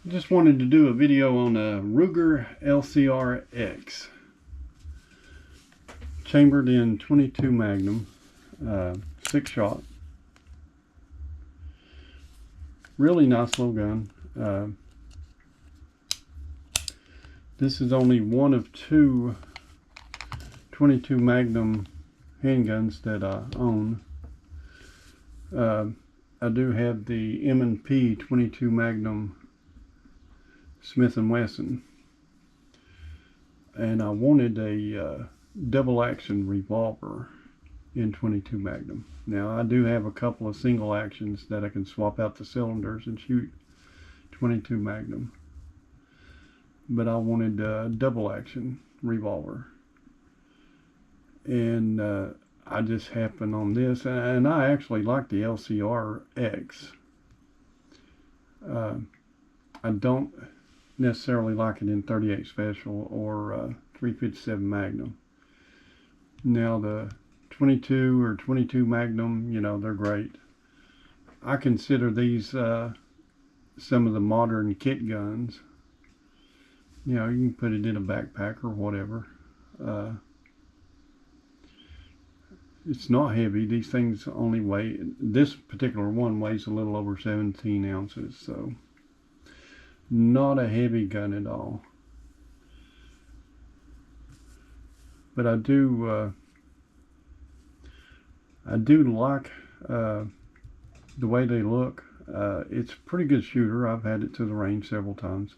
Just wanted to do a video on a Ruger LCRX, chambered in 22 Magnum, 6-shot. Really nice little gun. This is only one of two 22 Magnum handguns that I own. I do have the M&P 22 Magnum Smith & Wesson, and I wanted a double action revolver in 22 Magnum. Now I do have a couple of single actions that I can swap out the cylinders and shoot 22 Magnum, but I wanted a double action revolver, and I just happened on this, and I actually like the LCRX. I don't necessarily like it in 38 Special or 357 Magnum. Now the 22 or 22 Magnum, you know, they're great. I consider these some of the modern kit guns. You know, you can put it in a backpack or whatever. It's not heavy. These things only weigh, this particular one weighs a little over 17 ounces, so not a heavy gun at all. But I do like the way they look. It's a pretty good shooter. I've had it to the range several times.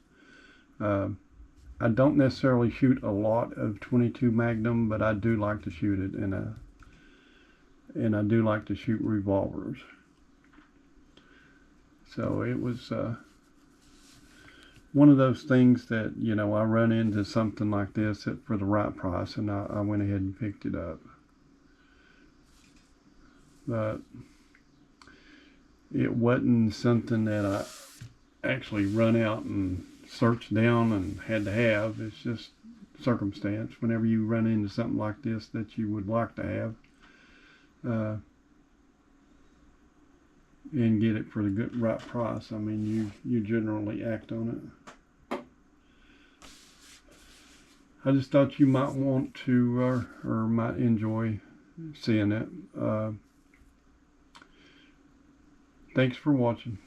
I don't necessarily shoot a lot of 22 Magnum, but I do like to shoot it, and I do like to shoot revolvers. So it was one of those things that, you know, I run into something like this for the right price, and I went ahead and picked it up. But it wasn't something that I actually run out and search down and had to have. It's just circumstance. Whenever you run into something like this that you would like to have, and get it for the good right price, I mean, you generally act on it. I just thought you might want to or might enjoy seeing it. Thanks for watching.